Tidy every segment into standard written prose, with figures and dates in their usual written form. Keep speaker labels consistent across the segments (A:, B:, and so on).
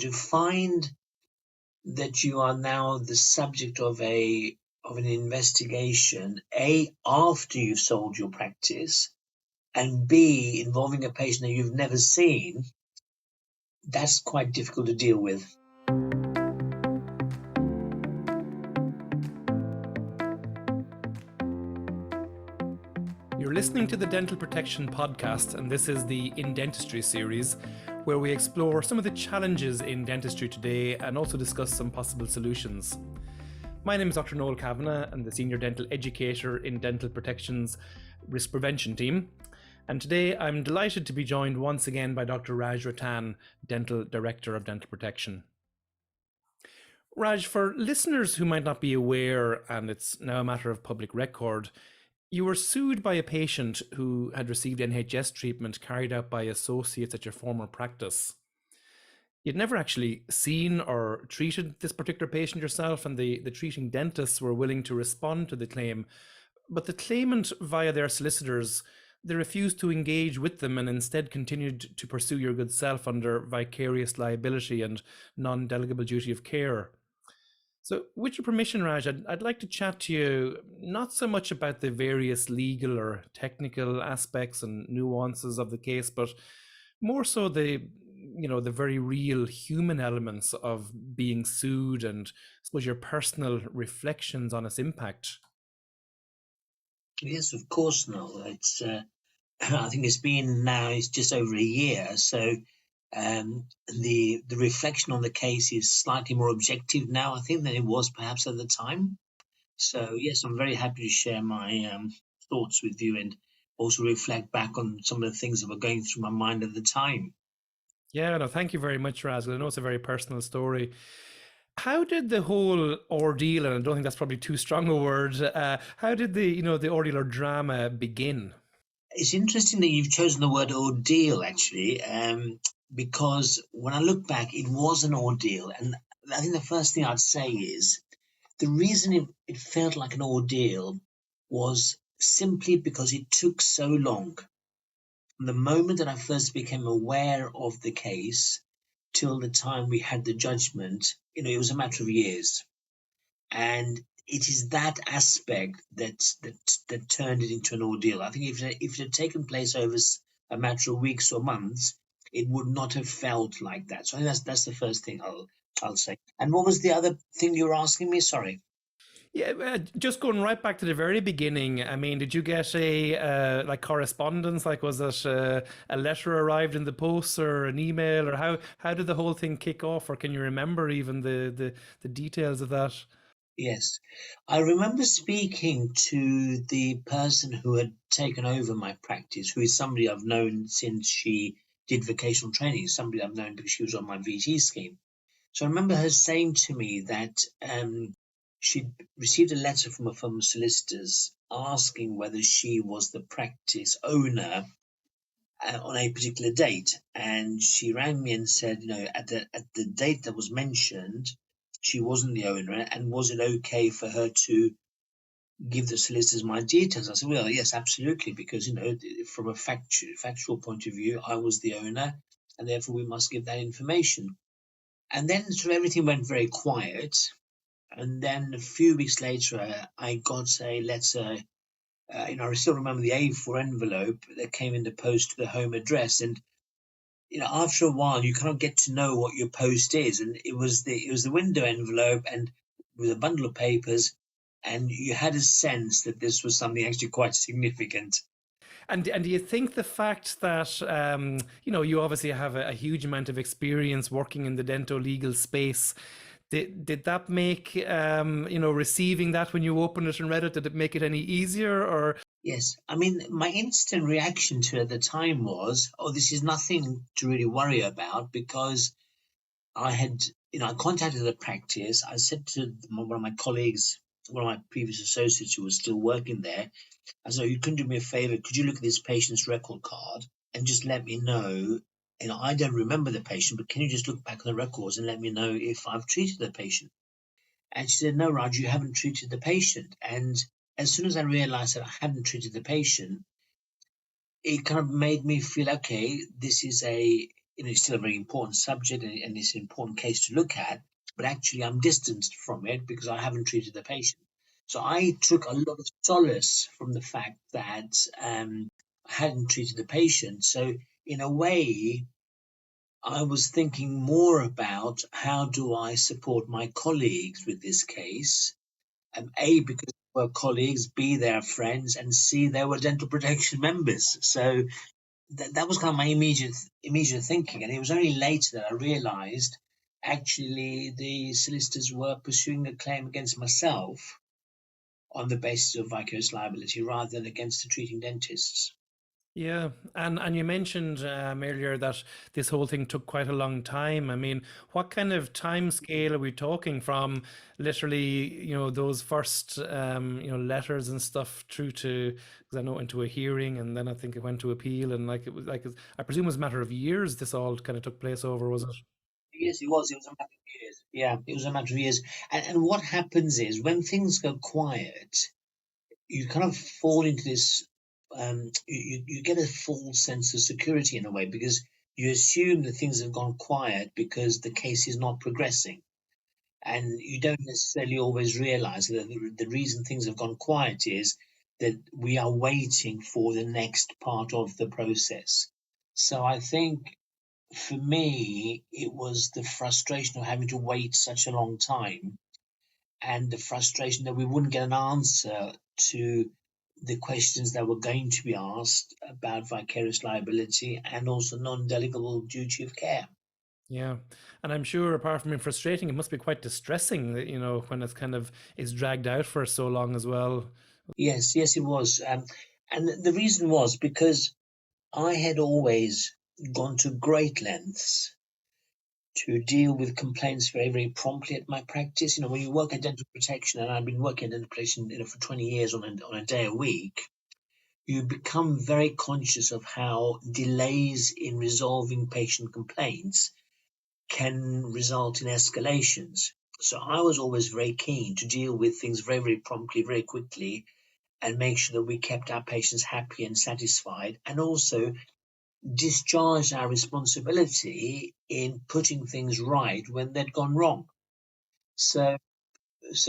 A: To find that you are now the subject of an investigation, A, after you've sold your practice, and B, involving a patient that you've never seen, that's quite difficult to deal with.
B: You're listening to the Dental Protection Podcast, and this is the In Dentistry series, where we explore some of the challenges in dentistry today and also discuss some possible solutions. My name is Dr. Noel Kavanagh. I'm the Senior Dental Educator in Dental Protection's Risk Prevention team. And today I'm delighted to be joined once again by Dr. Raj Ratan, Dental Director of Dental Protection. Raj, for listeners who might not be aware, and it's now a matter of public record, you were sued by a patient who had received NHS treatment carried out by associates at your former practice. You'd never actually seen or treated this particular patient yourself, and the treating dentists were willing to respond to the claim. But the claimant, via their solicitors, they refused to engage with them and instead continued to pursue your good self under vicarious liability and non-delegable duty of care. So with your permission, Raj, I'd like to chat to you not so much about the various legal or technical aspects and nuances of the case, but more so the very real human elements of being sued and, I suppose, your personal reflections on its impact.
A: Yes, of course, no. It's I think it's just over a year, so the reflection on the case is slightly more objective now, I think, than it was perhaps at the time. So yes, I'm very happy to share my thoughts with you and also reflect back on some of the things that were going through my mind at the time.
B: Yeah, no, thank you very much, Raz. I know it's a very personal story. How did the whole ordeal, and I don't think that's probably too strong a word, how did the ordeal or drama begin?
A: It's interesting that you've chosen the word ordeal, actually, because when I look back, it was an ordeal. And I think the first thing I'd say is the reason it felt like an ordeal was simply because it took so long. From the moment that I first became aware of the case till the time we had the judgment, it was a matter of years. And it is that aspect that turned it into an ordeal. I think if it had taken place over a matter of weeks or months, it would not have felt like that. So I think that's the first thing I'll say. And what was the other thing you were asking me? Sorry.
B: Yeah, just going right back to the very beginning. I mean, did you get a correspondence? Like, was it a letter arrived in the post or an email, or how did the whole thing kick off? Or can you remember even the details of that?
A: Yes, I remember speaking to the person who had taken over my practice, who is somebody I've known since she did vocational training, somebody I've known because she was on my VT scheme. So I remember her saying to me that she'd received a letter from a firm of solicitors asking whether she was the practice owner on a particular date. And she rang me and said, at the date that was mentioned, she wasn't the owner, and was it okay for her to give the solicitors my details? I said, well, yes, absolutely, because from a factual point of view, I was the owner, and therefore we must give that information. And then sort of everything went very quiet. And then a few weeks later, I got a letter. I still remember the A4 envelope that came in the post to the home address, and after a while, you kind of get to know what your post is, and it was the window envelope and with a bundle of papers, and you had a sense that this was something actually quite significant.
B: And do you think the fact that you obviously have a huge amount of experience working in the dental legal space, did that make receiving that when you opened it and read it, did it make it any easier? Or
A: Yes, I mean, my instant reaction to it at the time was, oh, this is nothing to really worry about, because I had, I contacted the practice. I said to one of my colleagues, one of my previous associates who was still working there, I said, you couldn't do me a favor, could you look at this patient's record card and just let me know, I don't remember the patient, but can you just look back on the records and let me know if I've treated the patient? And she said, no, Raj, you haven't treated the patient. And as soon as I realized that I hadn't treated the patient, it kind of made me feel, okay, this is a it's still a very important subject and it's an important case to look at, but actually I'm distanced from it because I haven't treated the patient. So I took a lot of solace from the fact that I hadn't treated the patient. So in a way, I was thinking more about how do I support my colleagues with this case. A, because they were colleagues, B, they're friends, and C, they were dental protection members. So that was kind of my immediate thinking. And it was only later that I realized actually the solicitors were pursuing a claim against myself on the basis of vicarious liability rather than against the treating dentists.
B: Yeah, and you mentioned earlier that this whole thing took quite a long time. I mean, what kind of time scale are we talking from literally, those first, letters and stuff through to, because I know it went to a hearing and then I think it went to appeal and like it was like, I presume it was a matter of years this all kind of took place over, was it?
A: Yes, it was. It was a matter of years. Yeah, it was a matter of years. And what happens is when things go quiet, you kind of fall into this. You get a false sense of security in a way because you assume that things have gone quiet because the case is not progressing, and you don't necessarily always realize that the reason things have gone quiet is that we are waiting for the next part of the process. So I think for me, it was the frustration of having to wait such a long time and the frustration that we wouldn't get an answer to the questions that were going to be asked about vicarious liability and also non-delegable duty of care.
B: Yeah. And I'm sure apart from being frustrating, it must be quite distressing that, when it's kind of is dragged out for so long as well.
A: Yes, it was. And the reason was because I had always gone to great lengths to deal with complaints very, very promptly at my practice. When you work at dental protection, and I've been working at dental protection, for 20 years on a day a week, you become very conscious of how delays in resolving patient complaints can result in escalations. So I was always very keen to deal with things very, very promptly, very quickly, and make sure that we kept our patients happy and satisfied, and also discharged our responsibility in putting things right when they'd gone wrong. So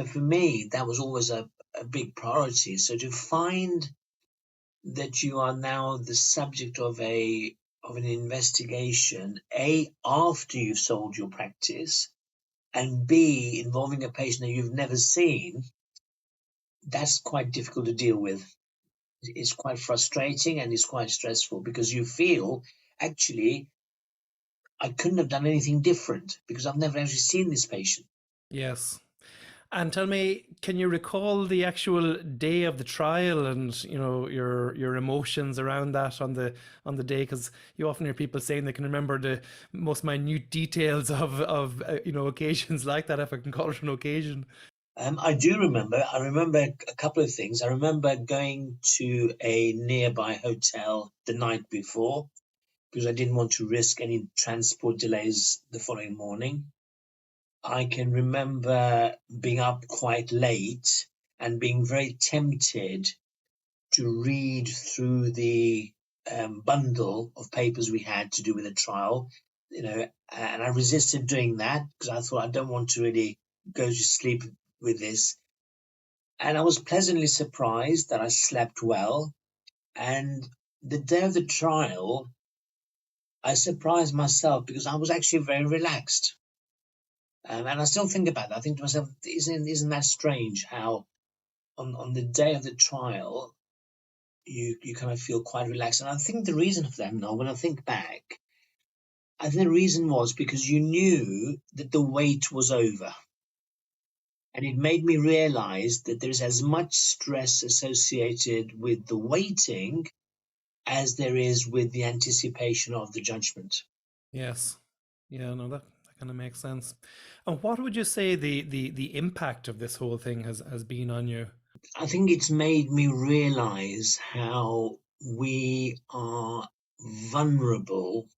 A: for me, that was always a big priority. So to find that you are now the subject of an investigation, A, after you've sold your practice, and B, involving a patient that you've never seen, that's quite difficult to deal with. It's quite frustrating and it's quite stressful because you feel actually I couldn't have done anything different because I've never actually seen this patient.
B: Yes. And tell me, can you recall the actual day of the trial and your emotions around that on the day? Because you often hear people saying they can remember the most minute details of occasions like that, if I can call it an occasion.
A: I do remember. I remember a couple of things. I remember going to a nearby hotel the night before because I didn't want to risk any transport delays the following morning. I can remember being up quite late and being very tempted to read through the bundle of papers we had to do with the trial, and I resisted doing that because I thought I don't want to really go to sleep with this. And I was pleasantly surprised that I slept well. And the day of the trial, I surprised myself because I was actually very relaxed. And I still think about that. I think to myself, isn't that strange how on the day of the trial, you kind of feel quite relaxed. And I think the reason for that, Noel, when I think back, I think the reason was because you knew that the wait was over. And it made me realize that there's as much stress associated with the waiting as there is with the anticipation of the judgment.
B: Yes. Yeah, no, that kind of makes sense. And what would you say the impact of this whole thing has been on you?
A: I think it's made me realize how we are vulnerable.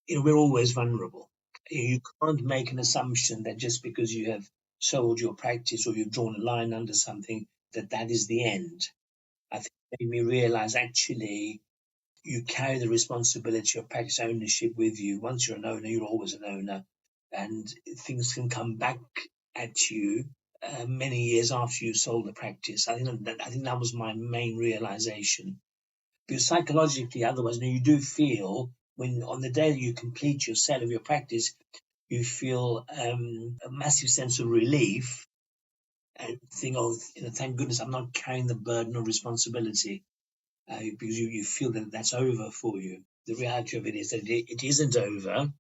A: We're always vulnerable. You can't make an assumption that just because you have sold your practice or you've drawn a line under something, that is the end. I think it made me realize actually you carry the responsibility of practice ownership with you. Once you're an owner, you're always an owner, and things can come back at you many years after you sold the practice. I think that was my main realization. Because psychologically, otherwise, you do feel when on the day that you complete your sale of your practice, you feel a massive sense of relief and think, oh, thank goodness I'm not carrying the burden of responsibility, because you feel that that's over for you. The reality of it is that it isn't over.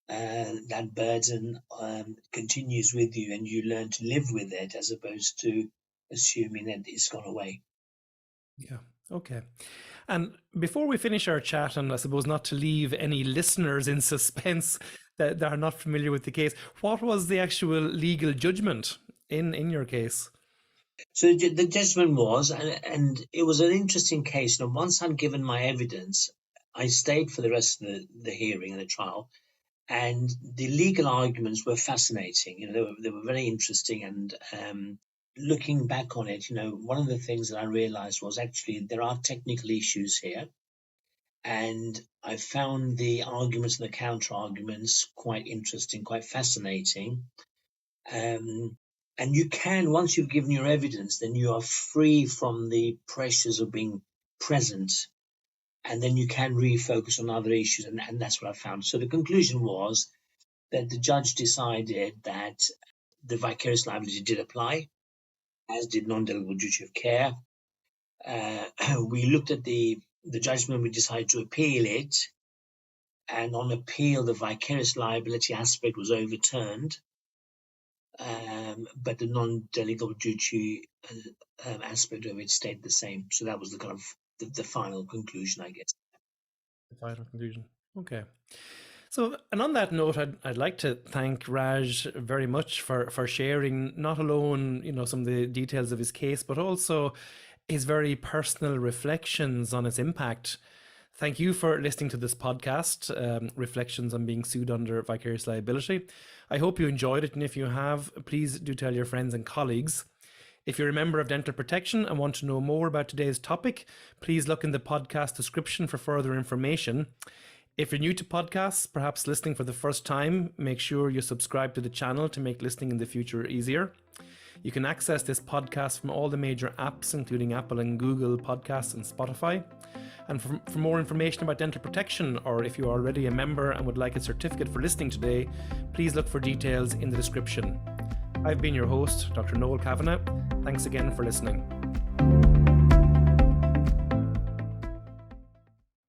A: That burden continues with you, and you learn to live with it as opposed to assuming that it's gone away.
B: Yeah. Okay. And before we finish our chat, and I suppose not to leave any listeners in suspense that are not familiar with the case, what was the actual legal judgment in your case?
A: So the judgment was, and it was an interesting case. Once I'd given my evidence, I stayed for the rest of the hearing and the trial, and the legal arguments were fascinating. They were very interesting, and looking back on it, one of the things that I realized was actually there are technical issues here, and I found the arguments and the counter arguments quite interesting, quite fascinating. And you can, once you've given your evidence, then you are free from the pressures of being present, and then you can refocus on other issues, and that's what I found. So the conclusion was that the judge decided that the vicarious liability did apply, as did non-delegable duty of care. We looked at the judgment, we decided to appeal it, and on appeal, the vicarious liability aspect was overturned, but the non-delegable duty aspect of it stayed the same. So that was the kind of the final conclusion, I guess.
B: The final conclusion. Okay. So, and on that note, I'd like to thank Raj very much for sharing not alone, some of the details of his case, but also his very personal reflections on its impact. Thank you for listening to this podcast, Reflections on Being Sued Under Vicarious Liability. I hope you enjoyed it, and if you have, please do tell your friends and colleagues. If you're a member of Dental Protection and want to know more about today's topic, please look in the podcast description for further information. If you're new to podcasts, perhaps listening for the first time, make sure you subscribe to the channel to make listening in the future easier. You can access this podcast from all the major apps, including Apple and Google Podcasts and Spotify. And for more information about dental protection, or if you are already a member and would like a certificate for listening today, please look for details in the description. I've been your host, Dr. Noel Kavanagh. Thanks again for listening.